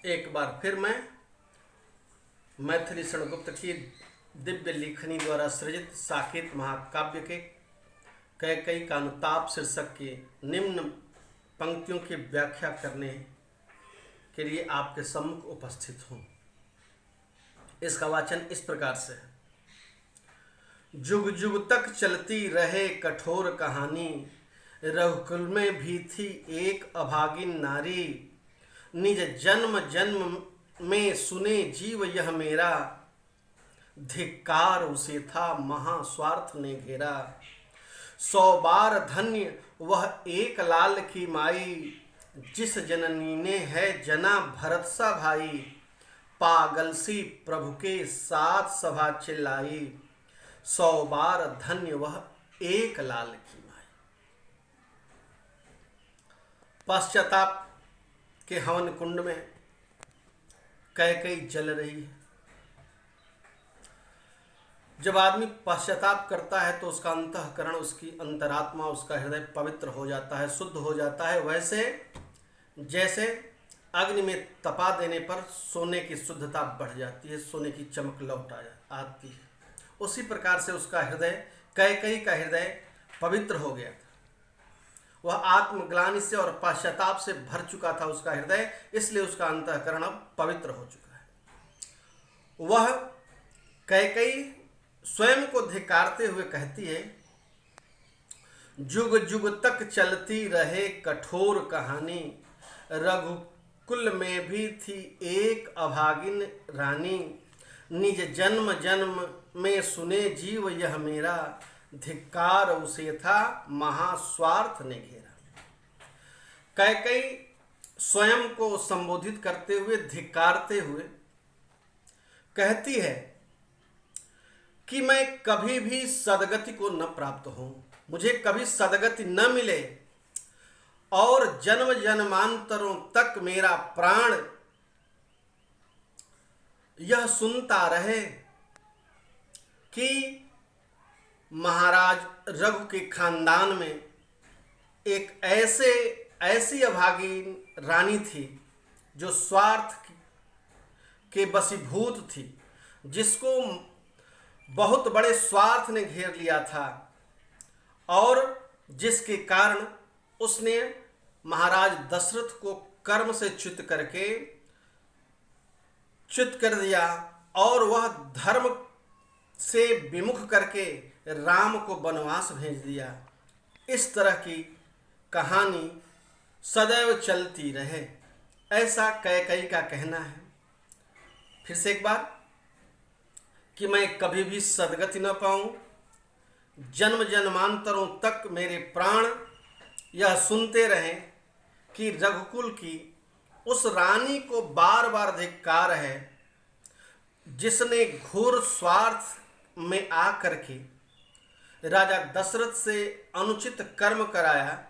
एक बार फिर मैं मैथिली शरण गुप्त की दिव्य लिखनी द्वारा सृजित साकेत महाकाव्य के कैकेयी का अनुताप शीर्षक के निम्न पंक्तियों की व्याख्या करने के लिए आपके सम्मुख उपस्थित हूँ। इसका वाचन इस प्रकार से है। जुग जुग तक चलती रहे कठोर कहानी, रघुकुल में भी थी एक अभागिन नारी। निज जन्म जन्म में सुने जीव यह मेरा, धिक्कार उसे था महास्वार्थ ने घेरा। 100 बार धन्य वह एक लाल की माई, जिस जननी ने है जना भरत सा भाई। पागल सी प्रभु के साथ सभा चिल्लाई, 100 बार धन्य वह एक लाल की माई। पश्चाताप के हवन कुंड में कैकेयी जल रही है। जब आदमी पश्चाताप करता है तो उसका अंतःकरण, उसकी अंतरात्मा, उसका हृदय पवित्र हो जाता है, शुद्ध हो जाता है। वैसे जैसे अग्नि में तपा देने पर सोने की शुद्धता बढ़ जाती है, सोने की चमक लौट आती है, उसी प्रकार से उसका हृदय, कैकेयी का हृदय पवित्र हो गया था। वह आत्मग्लानि से और पश्चाताप से भर चुका था उसका हृदय, इसलिए उसका अंतःकरण अब पवित्र हो चुका है। वह कैकेयी स्वयं को धिक्कारते हुए कहती है, जुग जुग तक चलती रहे कठोर कहानी, रघुकुल में भी थी एक अभागिन रानी। निज जन्म जन्म में सुने जीव यह मेरा, धिक्कार उसे था महास्वार्थ ने घेरा। कैकेयी स्वयं को संबोधित करते हुए, धिक्कारते हुए कहती है कि मैं कभी भी सदगति को न प्राप्त हूं, मुझे कभी सदगति न मिले और जन्म जन्मांतरों तक मेरा प्राण यह सुनता रहे कि महाराज रघु के खानदान में एक ऐसी अभागिन रानी थी जो स्वार्थ के वशीभूत थी, जिसको बहुत बड़े स्वार्थ ने घेर लिया था और जिसके कारण उसने महाराज दशरथ को कर्म से च्युत कर दिया और वह धर्म से विमुख करके राम को वनवास भेज दिया। इस तरह की कहानी सदैव चलती रहे, ऐसा कैकेयी का कहना है। फिर से एक बार कि मैं कभी भी सदगति न पाऊं, जन्म जन्मांतरों तक मेरे प्राण यह सुनते रहें कि रघुकुल की उस रानी को बार बार धिक्कार है, जिसने घोर स्वार्थ में आकर के राजा दशरथ से अनुचित कर्म कराया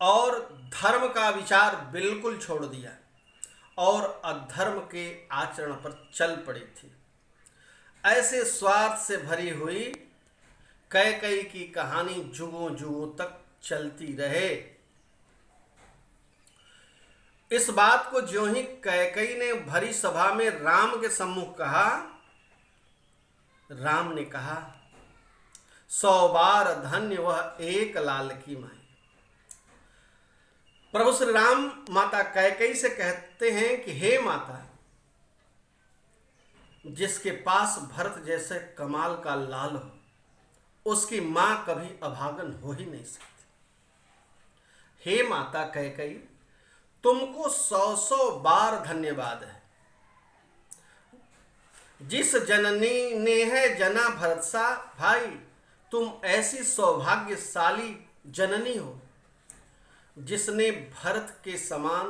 और धर्म का विचार बिल्कुल छोड़ दिया और अधर्म के आचरण पर चल पड़ी थी। ऐसे स्वार्थ से भरी हुई कैकेयी की कहानी जुगों जुगों तक चलती रहे। इस बात को ज्यों ही कैकेयी ने भरी सभा में राम के सम्मुख कहा, राम ने कहा, 100 बार धन्य वह एक लाल की माई। प्रभु श्री राम माता कैकेयी से कहते हैं कि हे माता, जिसके पास भरत जैसे कमाल का लाल हो, उसकी मां कभी अभागन हो ही नहीं सकती। हे माता कैकेयी, तुमको 100 बार धन्यवाद है। जिस जननी ने है जना भरत सा भाई, तुम ऐसी सौभाग्यशाली जननी हो जिसने भरत के समान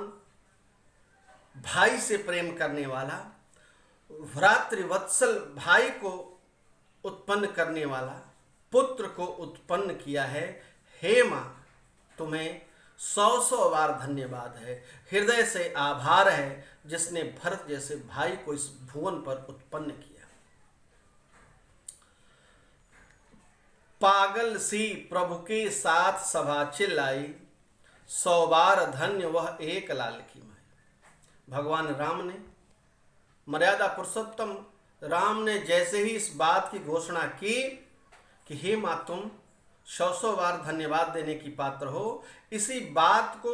भाई से प्रेम करने वाला, भ्रातृवत्सल भाई को उत्पन्न करने वाला पुत्र को उत्पन्न किया है। हे मां, तुम्हें 100 बार धन्यवाद है, हृदय से आभार है, जिसने भरत जैसे भाई को इस भुवन पर उत्पन्न किया। पागल सी प्रभु के साथ सभा चिल्लाई, 100 बार धन्य वह एक लाल की माई। भगवान राम ने, मर्यादा पुरुषोत्तम राम ने जैसे ही इस बात की घोषणा की कि हे माँ तुम 100 बार धन्यवाद देने की पात्र हो, इसी बात को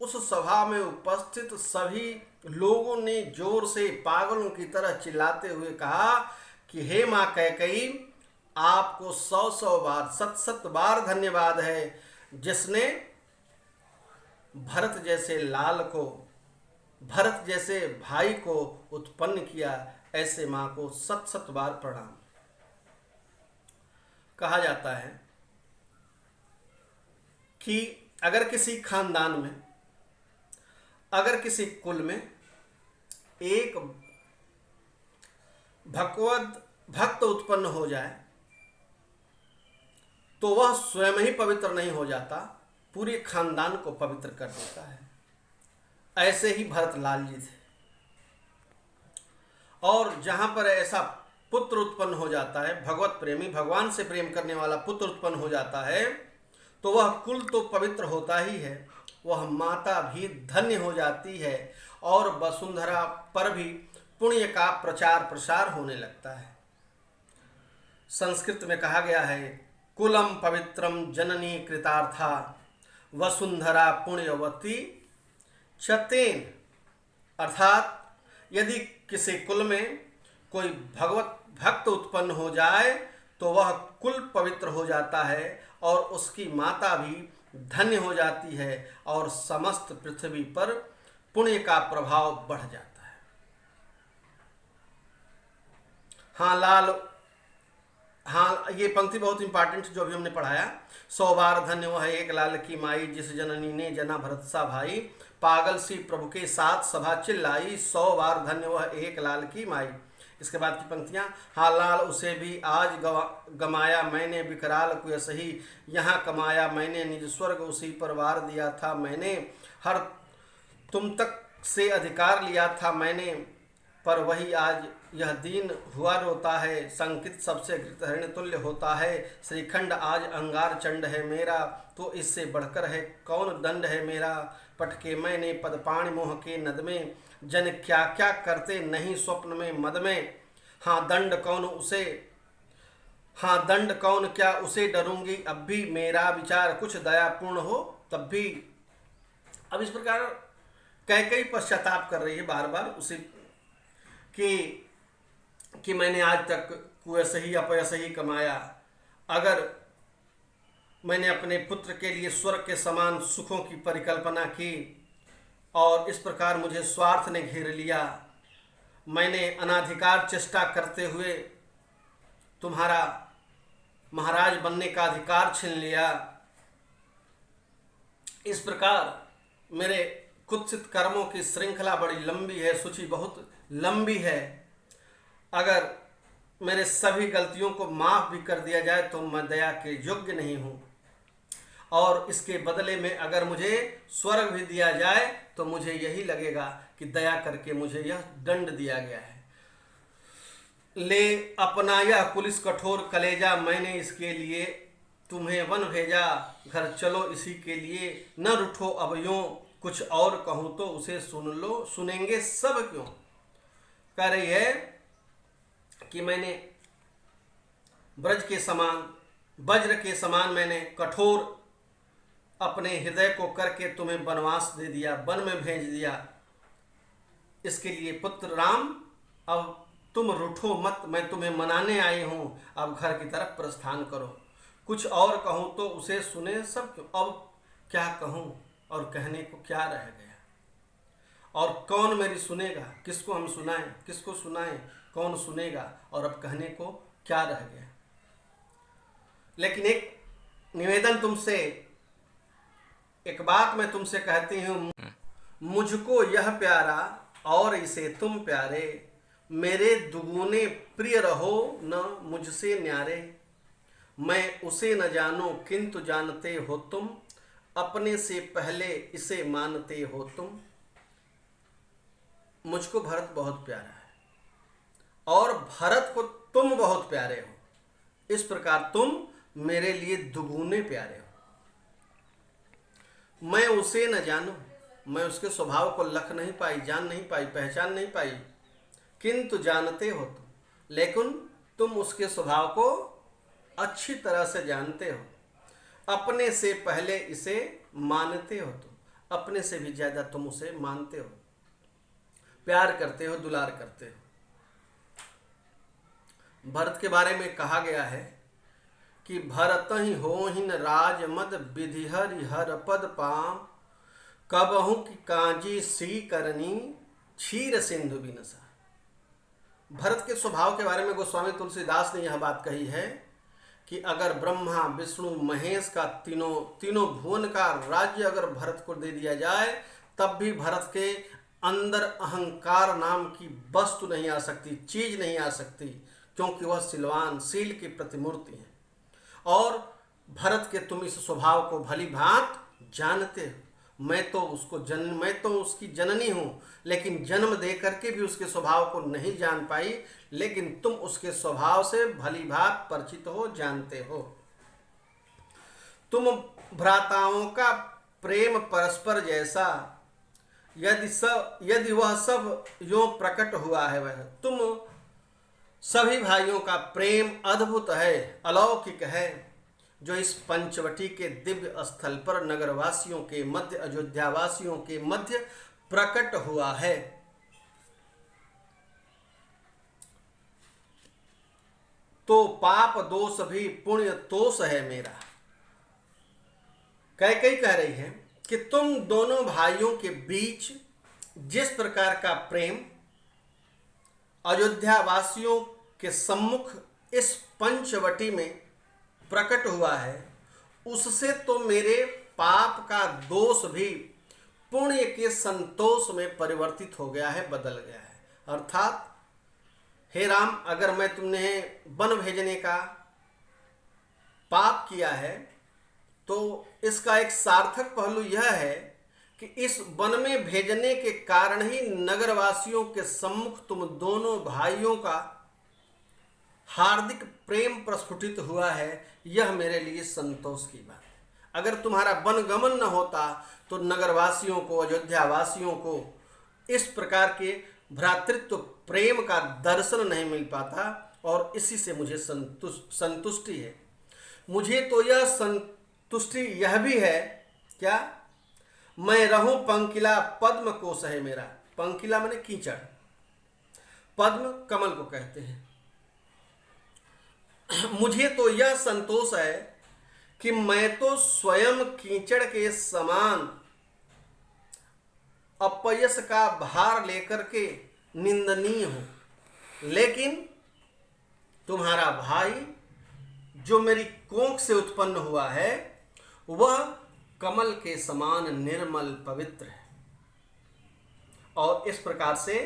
उस सभा में उपस्थित सभी लोगों ने जोर से पागलों की तरह चिल्लाते हुए कहा कि हे माँ कैकेयी, आपको 100 बार 100 बार धन्यवाद है, जिसने भरत जैसे लाल को, भरत जैसे भाई को उत्पन्न किया। ऐसे माँ को 100 बार प्रणाम। कहा जाता है कि अगर किसी खानदान में, अगर किसी कुल में एक भक्त उत्पन्न हो जाए तो वह स्वयं ही पवित्र नहीं हो जाता, पूरे खानदान को पवित्र कर देता है। ऐसे ही भरतलाल जी थे। और जहां पर ऐसा पुत्र उत्पन्न हो जाता है, भगवत प्रेमी, भगवान से प्रेम करने वाला पुत्र उत्पन्न हो जाता है, तो वह कुल तो पवित्र होता ही है, वह माता भी धन्य हो जाती है और वसुंधरा पर भी पुण्य का प्रचार प्रसार होने लगता है। संस्कृत में कहा गया है, कुलम पवित्रम जननी कृतार्था वसुंधरा पुण्यवती चतेन। अर्थात यदि किसी कुल में कोई भगवत भक्त उत्पन्न हो जाए तो वह कुल पवित्र हो जाता है और उसकी माता भी धन्य हो जाती है और समस्त पृथ्वी पर पुण्य का प्रभाव बढ़ जाता है। हाँ, ये पंक्ति बहुत इंपॉर्टेंट जो अभी हमने पढ़ाया। 100 बार धन्य वह एक लाल की माई, जिस जननी ने जना भरत सा भाई, पागल सी प्रभु के साथ सभा चिल्लाई, 100 बार धन्य वह एक लाल की माई। इसके बाद की पंक्तियाँ, हाँ लाल उसे भी आज गमाया मैंने, विकराल को सही यहाँ कमाया मैंने, निज स्वर्ग उसी पर वार दिया था मैंने, हर तुम तक से अधिकार लिया था मैंने, पर वही आज यह दीन हुआ रोता है, संकित सबसे घृत हरिण तुल्य होता है, श्रीखंड आज अंगार चंड है मेरा, तो इससे बढ़कर है कौन दंड है मेरा, पटके मैंने पदपाणि मोह के नद में, जन क्या क्या करते नहीं स्वप्न में मद में, हाँ दंड कौन क्या उसे डरूंगी अब भी, मेरा विचार कुछ दयापूर्ण हो तब भी। अब इस प्रकार कैकेयी पश्चाताप कर रही है बार बार उसे कि मैंने आज तक कुयस ही अपयस ही कमाया, अगर मैंने अपने पुत्र के लिए स्वर्ग के समान सुखों की परिकल्पना की और इस प्रकार मुझे स्वार्थ ने घेर लिया, मैंने अनाधिकार चेष्टा करते हुए तुम्हारा महाराज बनने का अधिकार छीन लिया, इस प्रकार मेरे कुत्सित कर्मों की श्रृंखला बड़ी लंबी है, सूची बहुत लंबी है, अगर मेरे सभी गलतियों को माफ़ भी कर दिया जाए तो मैं दया के योग्य नहीं हूँ, और इसके बदले में अगर मुझे स्वर्ग भी दिया जाए तो मुझे यही लगेगा कि दया करके मुझे यह दंड दिया गया है। ले अपना यह पुलिस कठोर कलेजा, मैंने इसके लिए तुम्हें वन भेजा, घर चलो इसी के लिए, न रूठो अब यूं, कुछ और कहूँ तो उसे सुन लो, सुनेंगे सब क्यों। कह रही है कि मैंने ब्रज के समान, वज्र के समान मैंने कठोर अपने हृदय को करके तुम्हें वनवास दे दिया, वन में भेज दिया, इसके लिए पुत्र राम अब तुम रूठो मत, मैं तुम्हें मनाने आई हूँ, अब घर की तरफ प्रस्थान करो, कुछ और कहूँ तो उसे सुने सब क्यों। अब क्या कहूँ और कहने को क्या रह गया, और कौन मेरी सुनेगा, किसको हम सुनाएं, किसको सुनाएं, कौन सुनेगा, और अब कहने को क्या रह गया। लेकिन एक निवेदन तुमसे, एक बात मैं तुमसे कहती हूँ, मुझको यह प्यारा और इसे तुम प्यारे, मेरे दुगुने प्रिय रहो न मुझसे न्यारे, मैं उसे न जानूं किंतु जानते हो तुम, अपने से पहले इसे मानते हो तुम। मुझको भरत बहुत प्यारा है और भरत को तुम बहुत प्यारे हो, इस प्रकार तुम मेरे लिए दुगुने प्यारे हो। मैं उसे न जानूं मैं उसके स्वभाव को लख नहीं पाई, जान नहीं पाई, पहचान नहीं पाई। किंतु जानते हो तुम, लेकिन तुम उसके स्वभाव को अच्छी तरह से जानते हो। अपने से पहले इसे मानते हो, तुम अपने से भी ज्यादा तुम उसे मानते हो, प्यार करते हो, दुलार करते हो। भरत के बारे में कहा गया है कि भरत ही होहिन राज मद विधि हरि हर पद पाम, कबहु की कांजी सी करनी क्षीर सिंधु बिनसा। भरत के स्वभाव के बारे में गोस्वामी तुलसीदास ने यह बात कही है कि अगर ब्रह्मा विष्णु महेश का तीनों भुवन का राज्य अगर भरत को दे दिया जाए, तब भी भरत के अंदर अहंकार नाम की वस्तु नहीं आ सकती, चीज नहीं आ सकती, क्योंकि वह सिलवान शील की प्रतिमूर्ति है। और भरत के तुम इस स्वभाव को भली भांत जानते हो। मैं तो उसकी जननी हूँ, लेकिन जन्म दे करके भी उसके स्वभाव को नहीं जान पाई, लेकिन तुम उसके स्वभाव से भली भांत परिचित हो, जानते हो। तुम भ्राताओं का प्रेम परस्पर जैसा, यदि वह सब यों प्रकट हुआ है, वह तुम सभी भाइयों का प्रेम अद्भुत है, अलौकिक है, जो इस पंचवटी के दिव्य स्थल पर नगरवासियों के मध्य, अयोध्यावासियों के मध्य प्रकट हुआ है। तो पाप दोष भी पुण्य तोष है मेरा। कैकेयी कह रही है कि तुम दोनों भाइयों के बीच जिस प्रकार का प्रेम अयोध्या वासियों के सम्मुख इस पंचवटी में प्रकट हुआ है, उससे तो मेरे पाप का दोष भी पुण्य के संतोष में परिवर्तित हो गया है, बदल गया है। अर्थात हे राम, अगर मैं तुमने वन भेजने का पाप किया है, तो इसका एक सार्थक पहलू यह है कि इस वन में भेजने के कारण ही नगरवासियों के सम्मुख तुम दोनों भाइयों का हार्दिक प्रेम प्रस्फुटित हुआ है। यह मेरे लिए संतोष की बात है। अगर तुम्हारा वनगमन न होता तो नगरवासियों को, अयोध्या वासियों को इस प्रकार के भ्रातृत्व प्रेम का दर्शन नहीं मिल पाता, और इसी से मुझे संतुष्टि है। मुझे तो यह संतुष्टि यह भी है, क्या मैं रहूं पंकिला पद्म कोश है मेरा। पंकिला माने कीचड़, पद्म कमल को कहते हैं। मुझे तो यह संतोष है कि मैं तो स्वयं कीचड़ के समान अपयश का भार लेकर के निंदनीय हूं, लेकिन तुम्हारा भाई जो मेरी कोख से उत्पन्न हुआ है, वह कमल के समान निर्मल पवित्र है। और इस प्रकार से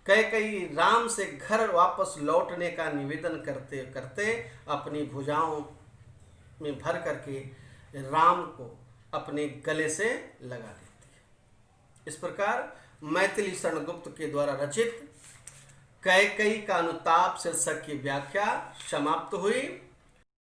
कैकेयी राम से घर वापस लौटने का निवेदन करते करते अपनी भुजाओं में भर करके राम को अपने गले से लगा देती है। इस प्रकार मैथिली शरणगुप्त के द्वारा रचित कैकेयी का अनुताप शीर्षक की व्याख्या समाप्त हुई।